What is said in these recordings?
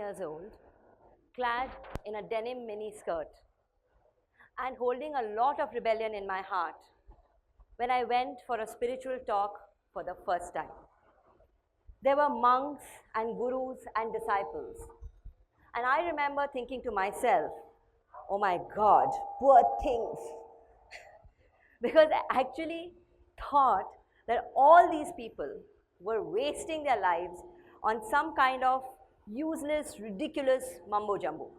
years old, clad in a denim mini skirt, and holding a lot of rebellion in my heart when I went for a spiritual talk for the first time. There were monks and gurus and disciples. And I remember thinking to myself, oh my God, poor things. Because I actually thought that all these people were wasting their lives on some kind of useless, ridiculous mumbo jumbo.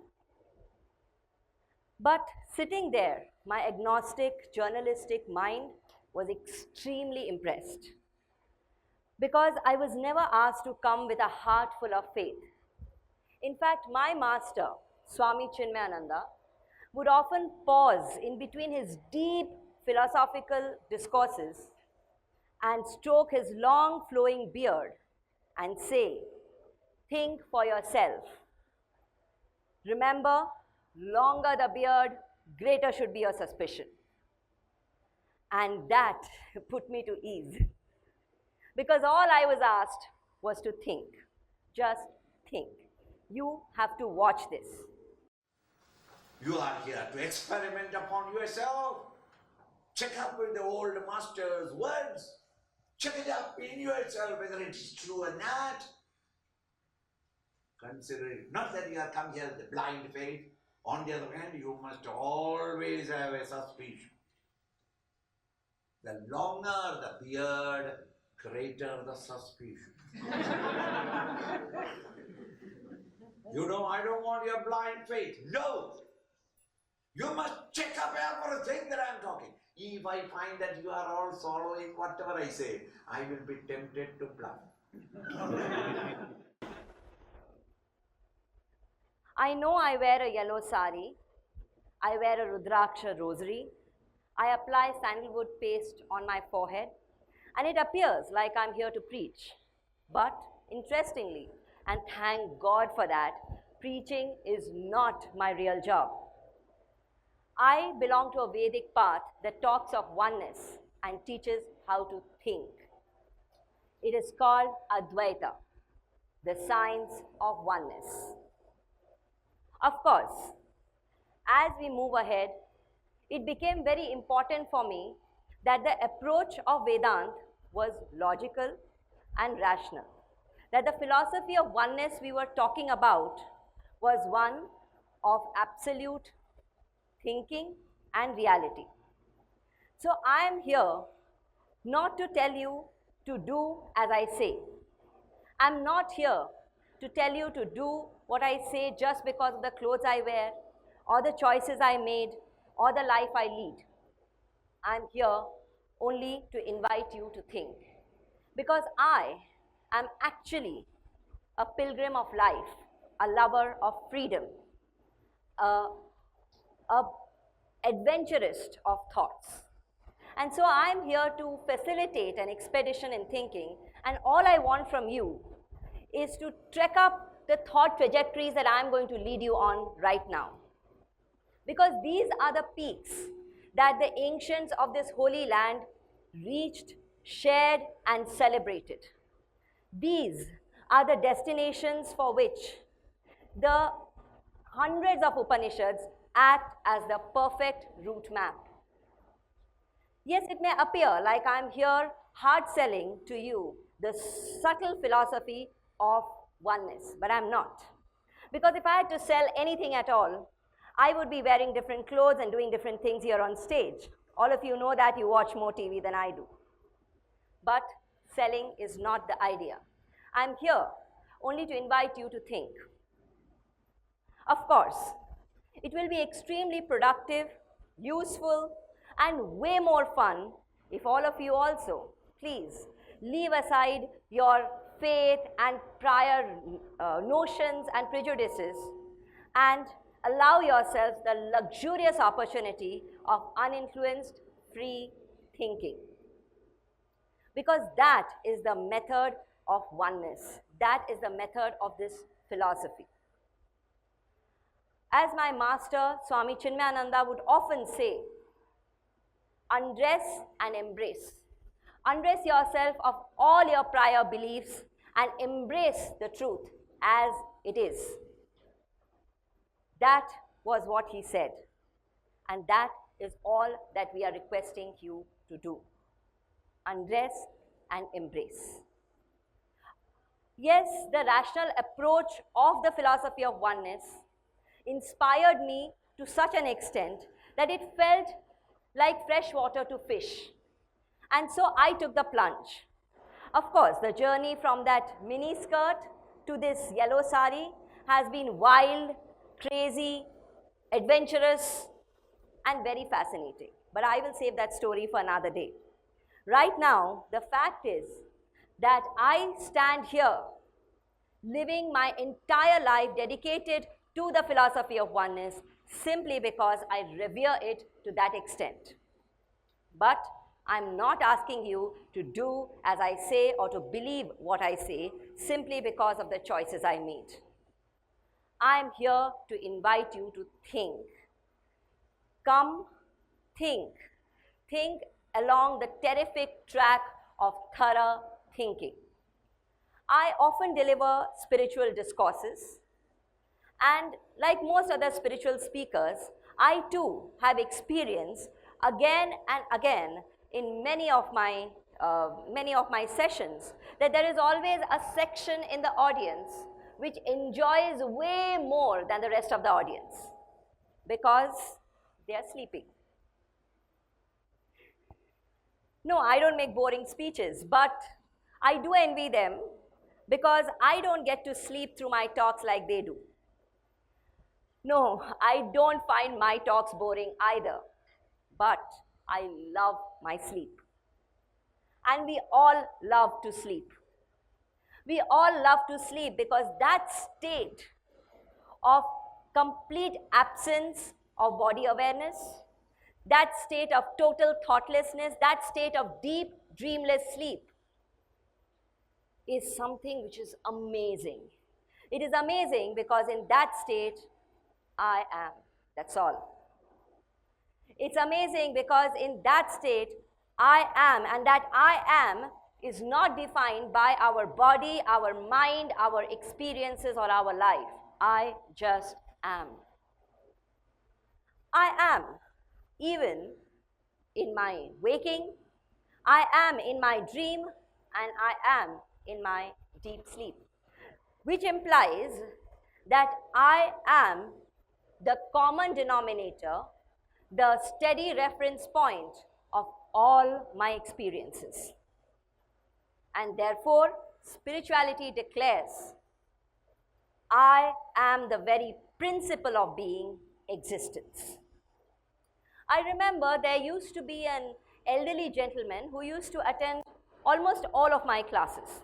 But sitting there, my agnostic, journalistic mind was extremely impressed. Because I was never asked to come with a heart full of faith. In fact, my master, Swami Chinmayananda, would often pause in between his deep philosophical discourses and stroke his long flowing beard and say, think for yourself. Remember, longer the beard, greater should be your suspicion. And that put me to ease. Because all I was asked was to think. Just think. You have to watch this. You are here to experiment upon yourself. Check up with the old master's words. Check it up in yourself whether it is true or not. Consider it not that you have come here with blind faith. On the other hand, you must always have a suspicion. The longer the beard, greater the suspicion. You know, I don't want your blind faith. No! You must check up everything that I'm talking. If I find that you are all following whatever I say, I will be tempted to bluff. I know I wear a yellow sari. I wear a Rudraksha rosary. I apply sandalwood paste on my forehead. And it appears like I'm here to preach. But interestingly, and thank God for that, preaching is not my real job. I belong to a Vedic path that talks of oneness and teaches how to think. It is called Advaita, the science of oneness. Of course, as we move ahead, it became very important for me that the approach of Vedanta was logical and rational. That the philosophy of oneness we were talking about was one of absolute thinking and reality. So I am here not to tell you to do as I say. I'm not here to tell you to do what I say just because of the clothes I wear, or the choices I made, or the life I lead. I'm here only to invite you to think. Because I am actually a pilgrim of life, a lover of freedom, a adventurist of thoughts. And so I'm here to facilitate an expedition in thinking, and all I want from you is to trek up the thought trajectories that I'm going to lead you on right now. Because these are the peaks that the ancients of this holy land reached, shared, and celebrated. These are the destinations for which the hundreds of Upanishads act as the perfect route map. Yes, it may appear like I'm here hard selling to you the subtle philosophy of oneness, but I'm not. Because if I had to sell anything at all, I would be wearing different clothes and doing different things here on stage. All of you know that, you watch more TV than I do. But selling is not the idea. I'm here only to invite you to think. Of course, it will be extremely productive, useful, and way more fun if all of you also, please, leave aside your faith and prior notions and prejudices and allow yourselves the luxurious opportunity of uninfluenced, free thinking. Because that is the method of oneness. That is the method of this philosophy. As my master, Swami Chinmayananda, would often say, undress and embrace. Undress yourself of all your prior beliefs and embrace the truth as it is. That was what he said. And that is all that we are requesting you to do. Undress and embrace. Yes, the rational approach of the philosophy of oneness inspired me to such an extent that it felt like fresh water to fish. And so I took the plunge. Of course, the journey from that mini skirt to this yellow sari has been wild, crazy, adventurous, and very fascinating. But I will save that story for another day. Right now, the fact is that I stand here living my entire life dedicated to the philosophy of oneness simply because I revere it to that extent. But I'm not asking you to do as I say or to believe what I say simply because of the choices I made. I'm here to invite you to think. Come, think. Think along the terrific track of thorough thinking. I often deliver spiritual discourses, and like most other spiritual speakers, I too have experienced again and again in many of my sessions that there is always a section in the audience which enjoys way more than the rest of the audience because they are sleeping. No, I don't make boring speeches, but I do envy them because I don't get to sleep through my talks like they do. No, I don't find my talks boring either, but I love my sleep. And we all love to sleep. We all love to sleep because that state of complete absence of body awareness, that state of total thoughtlessness, that state of deep, dreamless sleep is something which is amazing. It is amazing because in that state, I am. That's all. It's amazing because in that state, I am, and that I am is not defined by our body, our mind, our experiences, or our life. I just am. I am even in my waking, I am in my dream, and I am in my deep sleep, which implies that I am the common denominator, the steady reference point of all my experiences. And therefore, spirituality declares, I am the very principle of being, existence. I remember there used to be an elderly gentleman who used to attend almost all of my classes.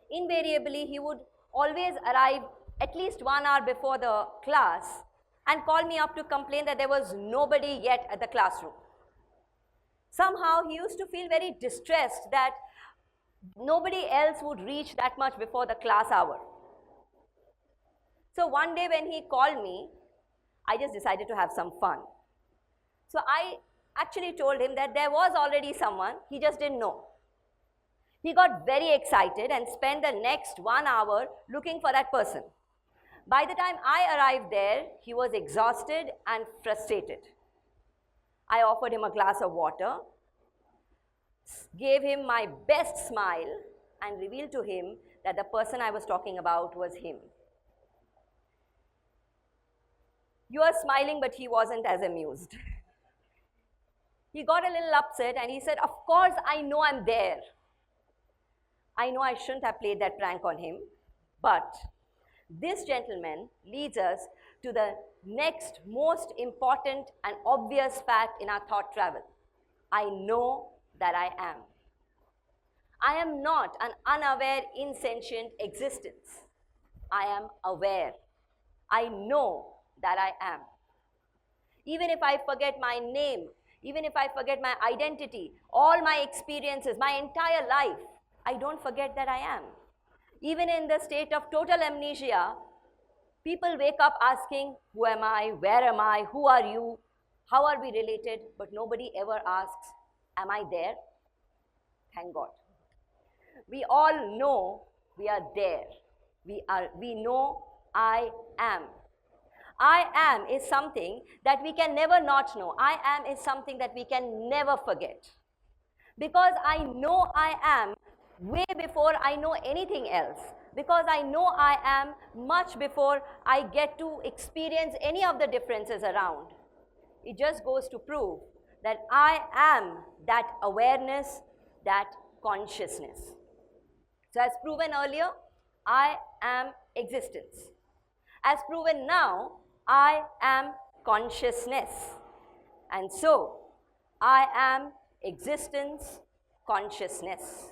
Invariably, he would always arrive at least 1 hour before the class and call me up to complain that there was nobody yet at the classroom. Somehow, he used to feel very distressed that nobody else would reach that much before the class hour. So one day when he called me, I just decided to have some fun. So I actually told him that there was already someone, he just didn't know. He got very excited and spent the next 1 hour looking for that person. By the time I arrived there, he was exhausted and frustrated. I offered him a glass of water, gave him my best smile, and revealed to him that the person I was talking about was him. You are smiling, but he wasn't as amused. He got a little upset and he said, of course, I know I'm there. I know I shouldn't have played that prank on him, but this gentleman leads us to the next most important and obvious fact in our thought travel. I know that I am. I am not an unaware, insentient existence. I am aware. I know that I am. Even if I forget my name, even if I forget my identity, all my experiences, my entire life, I don't forget that I am. Even in the state of total amnesia, people wake up asking, who am I, where am I, who are you, how are we related, but nobody ever asks, am I there? Thank God. We all know we are there. We know I am. I am is something that we can never not know. I am is something that we can never forget. Because I know I am way before I know anything else. Because I know I am much before I get to experience any of the differences around. It just goes to prove that I am that awareness, that consciousness. So as proven earlier, I am existence. As proven now, I am consciousness. And so, I am existence, consciousness.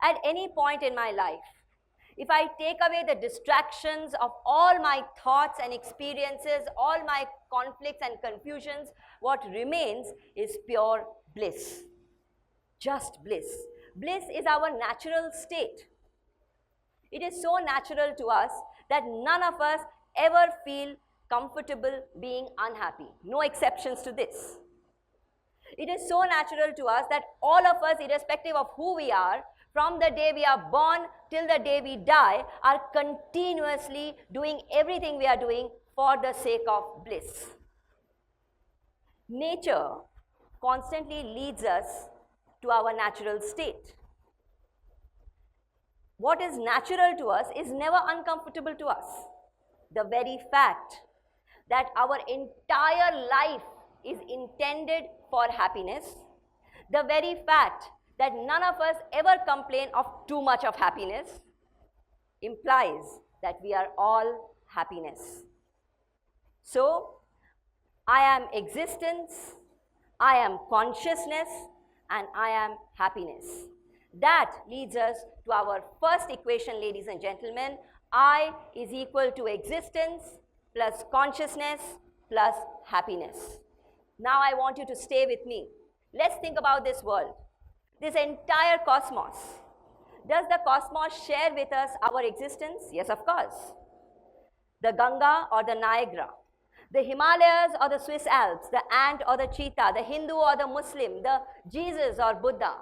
At any point in my life, if I take away the distractions of all my thoughts and experiences, all my conflicts and confusions, what remains is pure bliss. Just bliss. Bliss is our natural state. It is so natural to us that none of us ever feel comfortable being unhappy. No exceptions to this. It is so natural to us that all of us, irrespective of who we are, from the day we are born till the day we die, are continuously doing everything we are doing for the sake of bliss. Nature constantly leads us to our natural state. What is natural to us is never uncomfortable to us. The very fact that our entire life is intended for happiness, the very fact that none of us ever complain of too much of happiness, implies that we are all happiness. So, I am existence, I am consciousness, and I am happiness. That leads us to our first equation, ladies and gentlemen. I is equal to existence plus consciousness plus happiness. Now I want you to stay with me. Let's think about this world, this entire cosmos. Does the cosmos share with us our existence? Yes, of course. The Ganga or the Niagara, the Himalayas or the Swiss Alps, the ant or the cheetah, the Hindu or the Muslim, the Jesus or Buddha.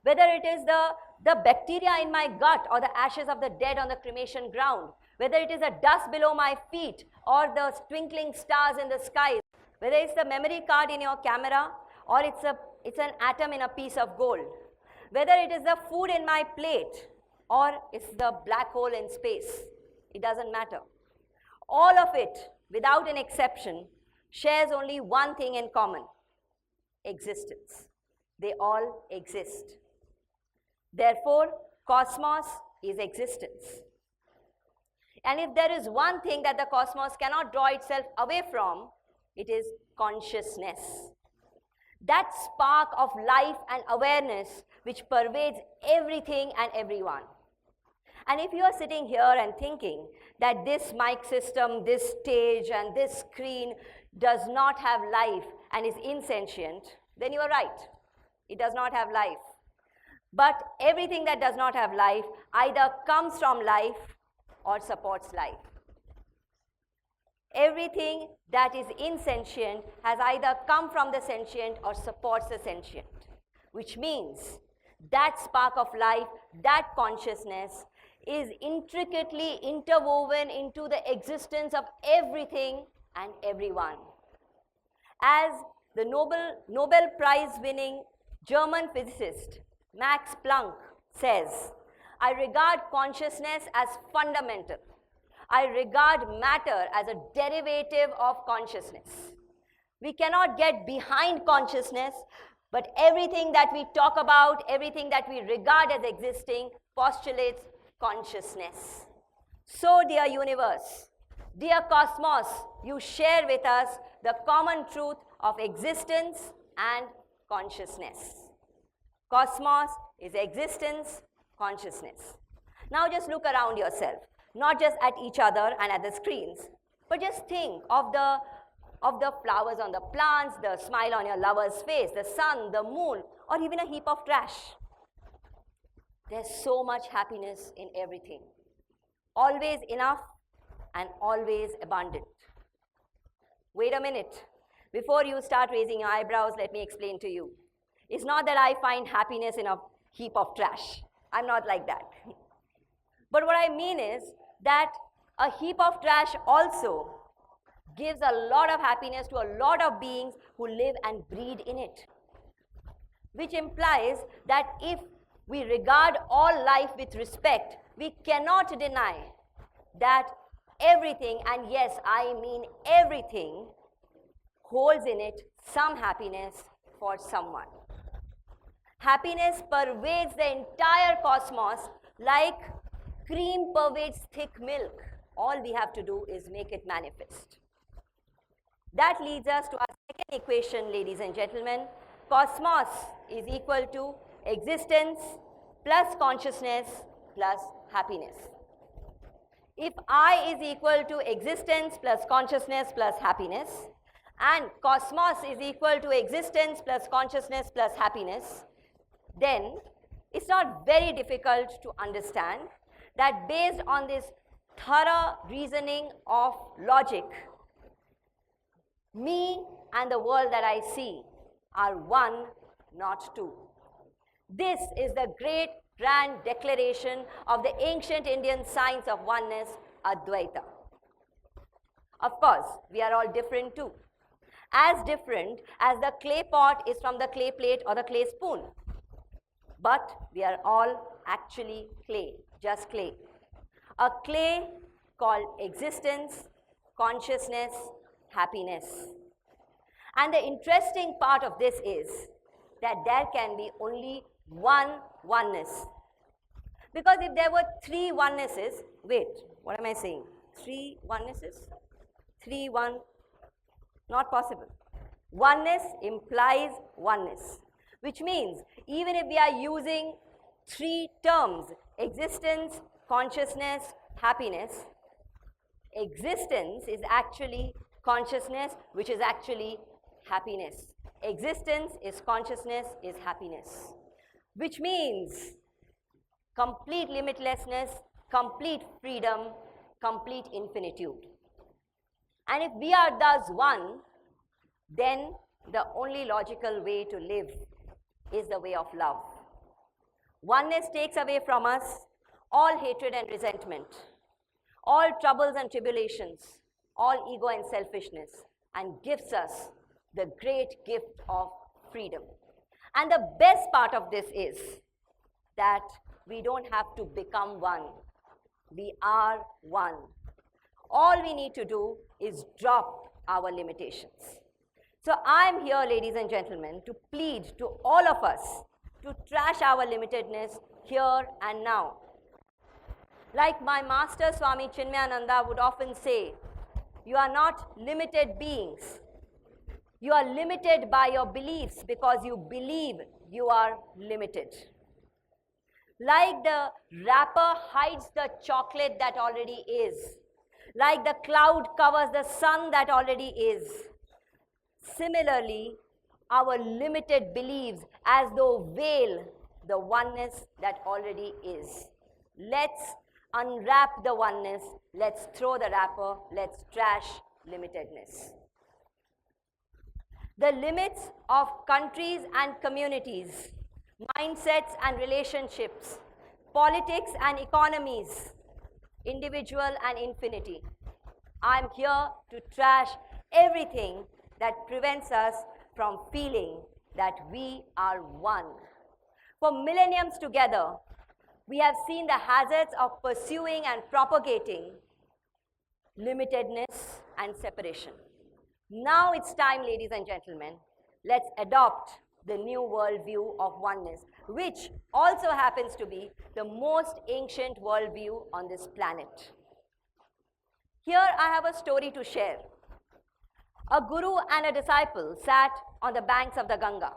Whether it is the bacteria in my gut or the ashes of the dead on the cremation ground, whether it is the dust below my feet or the twinkling stars in the sky, whether it's the memory card in your camera or it's an atom in a piece of gold, whether it is the food in my plate or it's the black hole in space, it doesn't matter. All of it, without an exception, shares only one thing in common: existence. They all exist. Therefore, cosmos is existence. And if there is one thing that the cosmos cannot draw itself away from, it is consciousness. That spark of life and awareness which pervades everything and everyone. And if you are sitting here and thinking that this mic system, this stage, and this screen does not have life and is insentient, then you are right. It does not have life. But everything that does not have life either comes from life or supports life. Everything that is insentient has either come from the sentient or supports the sentient, which means that spark of life, that consciousness, is intricately interwoven into the existence of everything and everyone. As the Nobel Prize-winning German physicist Max Planck says, I regard consciousness as fundamental. I regard matter as a derivative of consciousness. We cannot get behind consciousness, but everything that we talk about, everything that we regard as existing, postulates consciousness. So, dear universe, dear cosmos, you share with us the common truth of existence and consciousness. Cosmos is existence, consciousness. Now just look around yourself, not just at each other and at the screens, but just think of the flowers on the plants, the smile on your lover's face, the sun, the moon, or even a heap of trash. There's so much happiness in everything. Always enough and always abundant. Wait a minute. Before you start raising your eyebrows, let me explain to you. It's not that I find happiness in a heap of trash. I'm not like that. But what I mean is that A heap of trash also gives a lot of happiness to a lot of beings who live and breed in it. Which implies that if we regard all life with respect, we cannot deny that everything, and yes, I mean everything, holds in it some happiness for someone. Happiness pervades the entire cosmos like cream pervades thick milk. All we have to do is make it manifest. That leads us to our second equation, ladies and gentlemen. Cosmos is equal to existence plus consciousness plus happiness. If I is equal to existence plus consciousness plus happiness, and cosmos is equal to existence plus consciousness plus happiness, then it's not very difficult to understand that based on this thorough reasoning of logic, me and the world that I see are one, not two. This is the great grand declaration of the ancient Indian science of oneness, Advaita. Of course, we are all different too. As different as the clay pot is from the clay plate or the clay spoon. But we are all actually clay, just clay. A clay called existence, consciousness, happiness. And the interesting part of this is that there can be only one oneness. Because if there were three onenesses, wait, what am I saying? Three onenesses? Three, one, not possible. Oneness implies oneness, which means even if we are using three terms, existence, consciousness, happiness, existence is actually consciousness, which is actually happiness. Existence is consciousness, is happiness. Which means complete limitlessness, complete freedom, complete infinitude. And if we are thus one, then the only logical way to live is the way of love. Oneness takes away from us all hatred and resentment, all troubles and tribulations, all ego and selfishness, and gives us the great gift of freedom. And the best part of this is that we don't have to become one. We are one. All we need to do is drop our limitations. So I'm here, ladies and gentlemen, to plead to all of us to trash our limitedness here and now. Like my master Swami Chinmayananda would often say, you are not limited beings. You are limited by your beliefs because you believe you are limited. Like the wrapper hides the chocolate that already is. Like the cloud covers the sun that already is. Similarly, our limited beliefs as though veil the oneness that already is. Let's unwrap the oneness. Let's throw the wrapper. Let's trash limitedness. The limits of countries and communities, mindsets and relationships, politics and economies, individual and infinity. I'm here to trash everything that prevents us from feeling that we are one. For millenniums together, we have seen the hazards of pursuing and propagating limitedness and separation. Now it's time, ladies and gentlemen, let's adopt the new worldview of oneness, which also happens to be the most ancient worldview on this planet. Here I have a story to share. A guru and a disciple sat on the banks of the Ganga.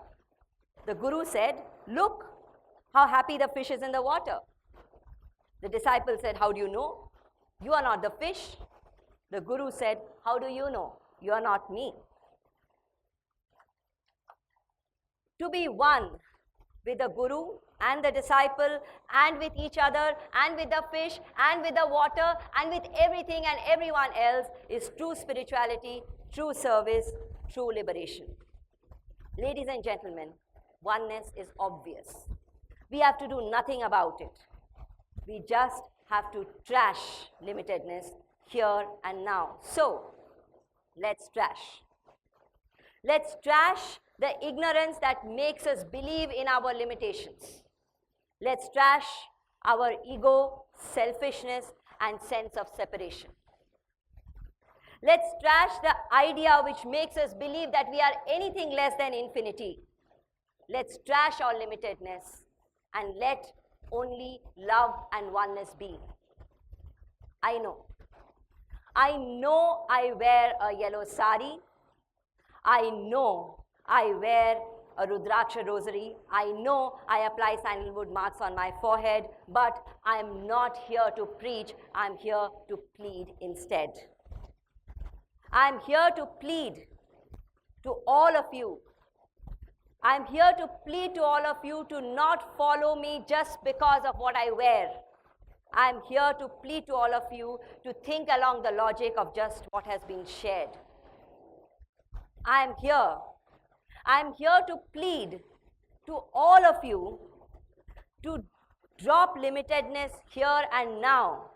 The guru said, "Look how happy the fish is in the water." The disciple said, "How do you know? You are not the fish." The guru said, "How do you know? You are not me." To be one with the guru and the disciple and with each other and with the fish and with the water and with everything and everyone else is true spirituality, true service, true liberation. Ladies and gentlemen, oneness is obvious. We have to do nothing about it. We just have to trash limitedness here and now. So, let's trash. Let's trash the ignorance that makes us believe in our limitations. Let's trash our ego, selfishness, and sense of separation. Let's trash the idea which makes us believe that we are anything less than infinity. Let's trash our limitedness and let only love and oneness be. I know I wear a yellow sari. I know I wear a Rudraksha rosary. I know I apply sandalwood marks on my forehead, but I'm not here to preach. I'm here to plead instead. I'm here to plead to all of you. I'm here to plead to all of you to not follow me just because of what I wear. I'm here to plead to all of you to think along the logic of just what has been shared. I'm here to plead to all of you to drop limitedness here and now.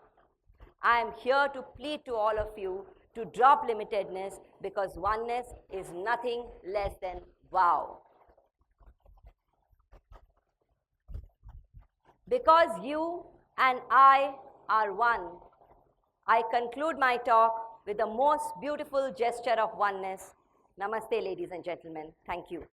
I'm here to plead to all of you to drop limitedness because oneness is nothing less than wow. Because you and I are one, I conclude my talk with the most beautiful gesture of oneness. Namaste, ladies and gentlemen. Thank you.